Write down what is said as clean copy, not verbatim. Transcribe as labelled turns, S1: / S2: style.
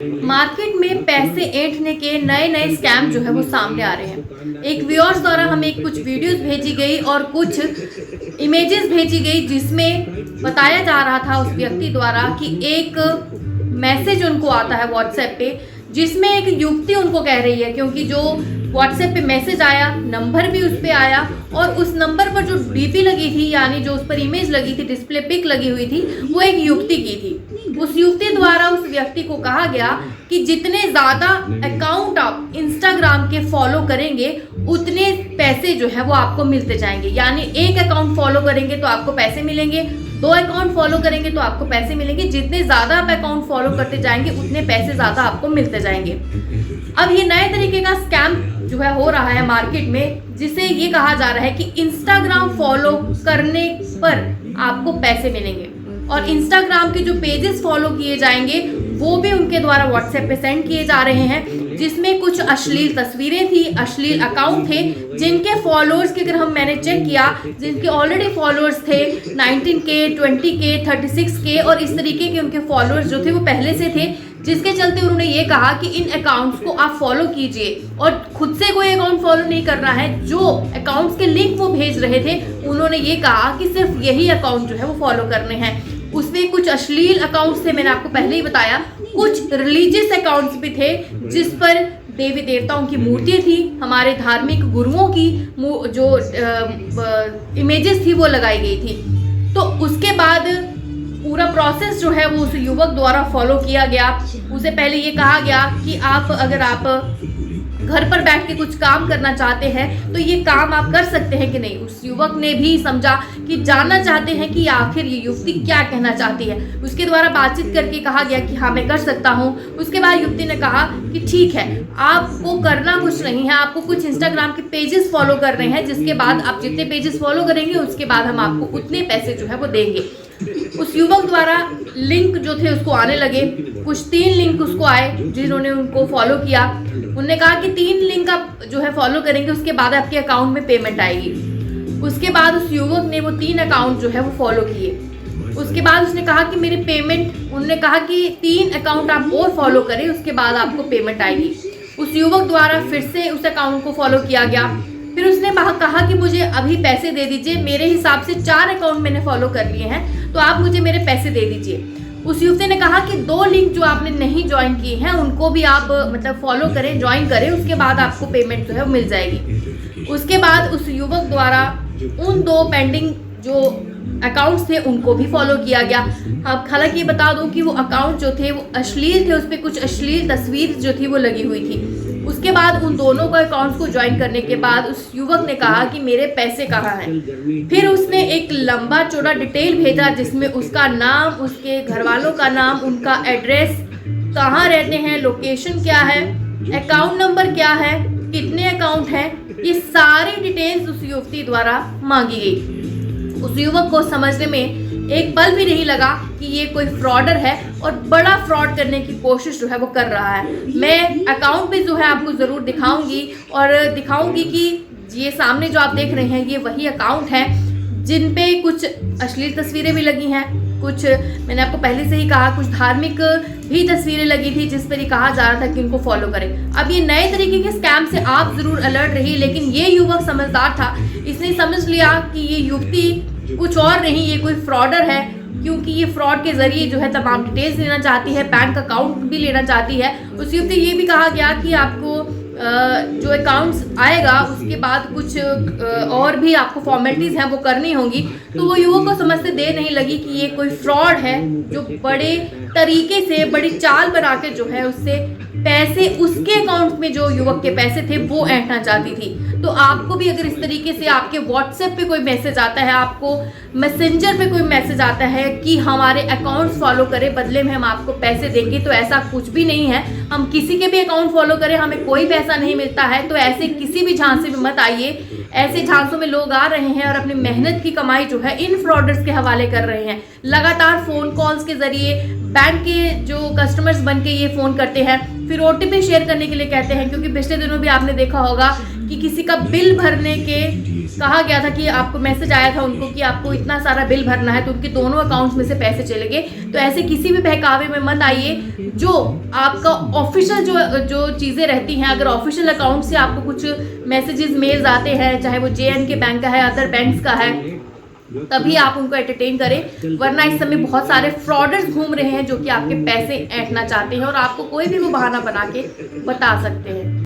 S1: Market में पैसे ऐंठने के नए नए स्कैम जो है वो सामने आ रहे हैं। एक व्यूअर्स द्वारा हमें कुछ वीडियोस भेजी गई और कुछ इमेजेस भेजी गई जिसमें बताया जा रहा था उस व्यक्ति द्वारा कि एक मैसेज उनको आता है व्हाट्सएप पे, जिसमें एक युवती उनको कह रही है, क्योंकि जो व्हाट्सएप पे मैसेज आया, नंबर भी उस पर आया और उस नंबर पर जो डीपी लगी थी, यानी जो उस पर इमेज लगी थी, डिस्प्ले पिक लगी हुई थी, वो एक युवती की थी। उस युवती द्वारा उस व्यक्ति को कहा गया कि जितने ज़्यादा अकाउंट आप इंस्टाग्राम के फॉलो करेंगे उतने पैसे जो है वो आपको मिलते जाएंगे। यानी एक अकाउंट फॉलो करेंगे तो आपको पैसे मिलेंगे, 2 अकाउंट फॉलो करेंगे तो आपको पैसे मिलेंगे, जितने ज़्यादा आप अकाउंट फॉलो करते जाएंगे उतने पैसे ज़्यादा आपको मिलते जाएंगे। अब ये नए तरीके का स्कैम जो है हो रहा है मार्केट में, जिसे ये कहा जा रहा है कि इंस्टाग्राम फॉलो करने पर आपको पैसे मिलेंगे और इंस्टाग्राम के जो पेजेस फॉलो किए जाएंगे वो भी उनके द्वारा व्हाट्सएप पे सेंड किए जा रहे हैं, जिसमें कुछ अश्लील तस्वीरें थी, अश्लील अकाउंट थे, जिनके फॉलोअर्स की अगर मैंने चेक किया, जिनके ऑलरेडी फॉलोअर्स थे 19K, 20K, 36K और इस तरीके के उनके फॉलोअर्स जो थे वो पहले से थे, जिसके चलते उन्होंने ये कहा कि इन अकाउंट्स को आप फॉलो कीजिए और खुद से कोई अकाउंट फॉलो नहीं करना है। जो अकाउंट्स के लिंक वो भेज रहे थे उन्होंने ये कहा कि सिर्फ यही अकाउंट जो है वो फॉलो करने हैं। उसमें कुछ अश्लील अकाउंट्स थे, मैंने आपको पहले ही बताया, कुछ रिलीजियस अकाउंट्स भी थे जिस पर देवी देवताओं की मूर्तियाँ थी, हमारे धार्मिक गुरुओं की जो इमेजेस थी वो लगाई गई थी। तो उसके बाद पूरा प्रोसेस जो है वो उस युवक द्वारा फॉलो किया गया। उसे पहले ये कहा गया कि अगर आप घर पर बैठ के कुछ काम करना चाहते हैं तो ये काम आप कर सकते हैं कि नहीं। उस युवक ने भी समझा कि जानना चाहते हैं कि आखिर ये युवती क्या कहना चाहती है। उसके द्वारा बातचीत करके कहा गया कि हाँ मैं कर सकता हूँ। उसके बाद युवती ने कहा कि ठीक है, आपको करना कुछ नहीं है, आपको कुछ इंस्टाग्राम के पेजेस फॉलो करने हैं, जिसके बाद आप जितने पेजेस फॉलो करेंगे उसके बाद हम आपको उतने पैसे जो है वो देंगे। उस युवक द्वारा लिंक जो थे उसको आने लगे, कुछ 3 लिंक उसको आए जिन्होंने उनको फॉलो किया। उन्होंने कहा कि 3 लिंक आप जो है फॉलो करेंगे उसके बाद आपके अकाउंट में पेमेंट आएगी। उसके बाद उस युवक ने वो 3 अकाउंट जो है वो फॉलो किए। उसके बाद उसने कहा कि मेरी पेमेंट, उन्होंने कहा कि 3 अकाउंट आप और फॉलो करें उसके बाद आपको पेमेंट आएगी। उस युवक द्वारा फिर से उस अकाउंट को फॉलो किया गया। फिर उसने कहा कि मुझे अभी पैसे दे दीजिए, मेरे हिसाब से 4 अकाउंट मैंने फॉलो कर लिए हैं तो आप मुझे मेरे पैसे दे दीजिए। उस युवती ने कहा कि 2 लिंक जो आपने नहीं ज्वाइन किए हैं उनको भी आप फॉलो करें, ज्वाइन करें, उसके बाद आपको पेमेंट जो है वो मिल जाएगी। उसके बाद उस युवक द्वारा उन 2 पेंडिंग जो अकाउंट्स थे उनको भी फॉलो किया गया। अब हालांकि ये बता दूं कि वो अकाउंट जो थे वो अश्लील थे, उस पर कुछ अश्लील तस्वीर जो थी वो लगी हुई थी। उसके बाद उन दोनों का अकाउंट्स को ज्वाइन करने के बाद उस युवक ने कहा कि मेरे पैसे कहाँ हैं। फिर उसने एक लंबा चौड़ा डिटेल भेजा जिसमें उसका नाम, उसके घर वालों का नाम, उनका एड्रेस, कहाँ रहते हैं, लोकेशन क्या है, अकाउंट नंबर क्या है, कितने अकाउंट हैं, ये सारी डिटेल्स उस युवती द्वारा मांगी गई। उस युवक को समझने में एक पल भी नहीं लगा कि ये कोई फ्रॉडर है और बड़ा फ्रॉड करने की कोशिश जो है वो कर रहा है। मैं अकाउंट भी जो है आपको ज़रूर दिखाऊंगी और दिखाऊंगी कि ये सामने जो आप देख रहे हैं ये वही अकाउंट है जिन पे कुछ अश्लील तस्वीरें भी लगी हैं, कुछ मैंने आपको पहले से ही कहा कुछ धार्मिक भी तस्वीरें लगी थी जिस पर ये कहा जा रहा था कि उनको फॉलो करें। अब ये नए तरीके के स्कैम से आप ज़रूर अलर्ट रहिए, लेकिन ये युवक समझदार था, इसने समझ लिया कि ये युवती कुछ और नहीं, ये कोई फ्रॉडर है, क्योंकि ये फ्रॉड के जरिए जो है तमाम डिटेल्स लेना चाहती है, बैंक अकाउंट भी लेना चाहती है। उस युवती ये भी कहा गया कि आपको जो अकाउंट्स आएगा उसके बाद कुछ और भी आपको फॉर्मेलिटीज़ हैं वो करनी होंगी। तो वो युवक को समझते देर नहीं लगी कि ये कोई फ्रॉड है जो बड़े तरीके से, बड़ी चाल बना के जो है उससे पैसे, उसके अकाउंट में जो युवक के पैसे थे वो ऐंठना चाहती थी। तो आपको भी अगर इस तरीके से आपके व्हाट्सएप पे कोई मैसेज आता है, आपको मैसेंजर पे कोई मैसेज आता है कि हमारे अकाउंट्स फॉलो करें, बदले में हम आपको पैसे देंगे, तो ऐसा कुछ भी नहीं है। हम किसी के भी अकाउंट फॉलो करें हमें कोई पैसा नहीं मिलता है। तो ऐसे किसी भी झांसे में मत आइए। ऐसे झांसों में लोग आ रहे हैं और अपनी मेहनत की कमाई जो है इन फ्रॉडर्स के हवाले कर रहे हैं। लगातार फ़ोन कॉल्स के ज़रिए बैंक के जो कस्टमर्स बन के ये फ़ोन करते हैं, फिर OTP शेयर करने के लिए कहते हैं, क्योंकि पिछले दिनों भी आपने देखा होगा कि किसी का बिल भरने के कहा गया था कि आपको मैसेज आया था उनको कि आपको इतना सारा बिल भरना है, तो उनके दोनों अकाउंट्स में से पैसे चले गए। तो ऐसे किसी भी बहकावे में मत आइए। जो आपका ऑफिशियल जो चीज़ें रहती हैं, अगर ऑफिशियल अकाउंट से आपको कुछ मैसेजेस मेल्स आते हैं, चाहे वो JNK बैंक का है, अदर बैंक्स का है, तभी आप उनको एंटरटेन करें। वरना इस समय बहुत सारे फ्रॉडर्स घूम रहे हैं जो कि आपके पैसे ऐंठना चाहते हैं और आपको कोई भी वो बहाना बना के बता सकते हैं।